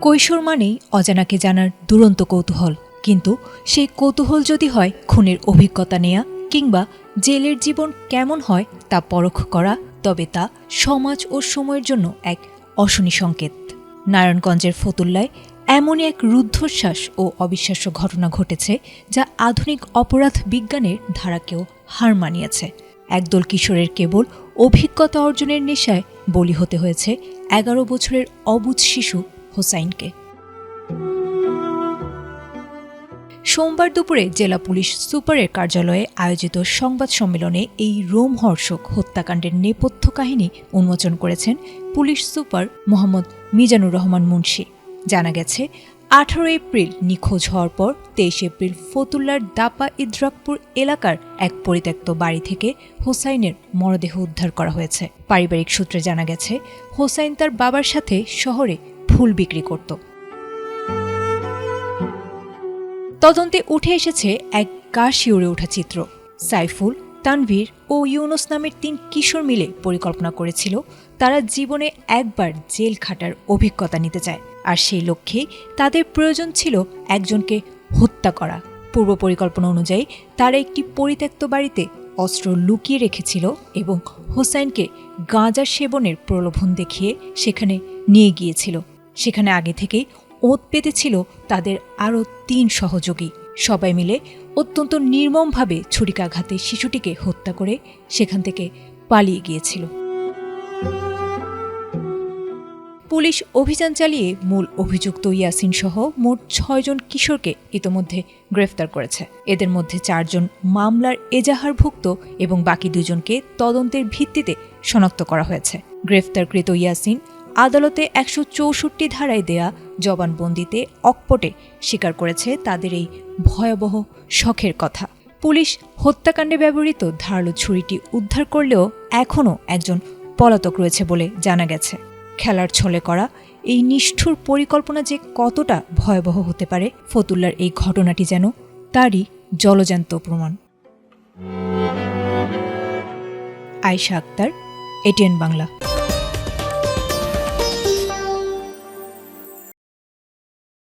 কৈশোর মানেই অজানাকে জানার দুরন্ত কৌতূহল, কিন্তু সেই কৌতূহল যদি হয় খুনের অভিজ্ঞতা নেয়া কিংবা জেলের জীবন কেমন হয় তা পরখ করা, তবে তা সমাজ ও সময়ের জন্য এক অশনি সংকেত। নারায়ণগঞ্জের ফতুল্লায় এমনই এক রুদ্ধশ্বাস ও অবিশ্বাস্য ঘটনা ঘটেছে যা আধুনিক অপরাধ বিজ্ঞানের ধারাকেও হার মানিয়েছে। একদল কিশোরের কেবল অভিজ্ঞতা অর্জনের নেশায় বলি হতে হয়েছে 11 বছরের অবুঝ শিশু হোসাইনকে। সোমবার দুপুরে জেলা পুলিশ সুপারের কার্যালয়ে আয়োজিত সংবাদ সম্মেলনে এই রোমহর্ষক হত্যাকাণ্ডের নেপথ্য কাহিনী উন্মোচন করেছেন পুলিশ সুপার মোহাম্মদ মিজানুর রহমান মুন্সি। জানা গেছে, 18 এপ্রিল নিখোঁজ হওয়ার পর 23 এপ্রিল ফতুল্লার দাপা ইদ্রাকপুর এলাকার এক পরিত্যক্ত বাড়ি থেকে হোসাইনের মরদেহ উদ্ধার করা হয়েছে। পারিবারিক সূত্রে জানা গেছে, হোসাইন তার বাবার সাথে শহরে ফুল বিক্রি করত। তদন্তে উঠে এসেছে এক গা শিউরে ওঠা চিত্র। সাইফুল, তানভীর ও ইউনুস নামের 3 কিশোর মিলে পরিকল্পনা করেছিল তারা জীবনে একবার জেল খাটার অভিজ্ঞতা নিতে চায়, আর সেই লক্ষ্যেই তাদের প্রয়োজন ছিল একজনকে হত্যা করা। পূর্ব পরিকল্পনা অনুযায়ী তারা একটি পরিত্যক্ত বাড়িতে অস্ত্র লুকিয়ে রেখেছিল এবং হোসাইনকে গাঁজা সেবনের প্রলোভন দেখিয়ে সেখানে নিয়ে গিয়েছিল। সেখানে আগে থেকেই ওঁত পেতেছিল তাদের আরও 3 সহযোগী। সবাই মিলে অত্যন্ত নির্মমভাবে ছুরিকাঘাতে শিশুটিকে হত্যা করে সেখান থেকে পালিয়ে গিয়েছিল। পুলিশ অভিযান চালিয়ে মূল অভিযুক্ত ইয়াসিন সহ মোট 6 জন কিশোরকে ইতোমধ্যে গ্রেফতার করেছে। এদের মধ্যে 4 জন মামলার এজাহারভুক্ত এবং বাকি 2 জনকে তদন্তের ভিত্তিতে শনাক্ত করা হয়েছে। গ্রেফতারকৃত ইয়াসিন আদালতে 164 ধারায় দেয়া জবানবন্দিতে অকপটে স্বীকার করেছে তাদের এই ভয়াবহ শখের কথা। পুলিশ হত্যাকাণ্ডে ব্যবহৃত ধারালো ছুরিটি উদ্ধার করলেও এখনও একজন পলাতক রয়েছে বলে জানা গেছে। খেলার ছলে করা এই নিষ্ঠুর পরিকল্পনা যে কতটা ভয়াবহ হতে পারে, ফতুল্লার এই ঘটনাটি যেন তারই জলজ্যান্ত প্রমাণ। আয়েশা আক্তার, এটিএন বাংলা।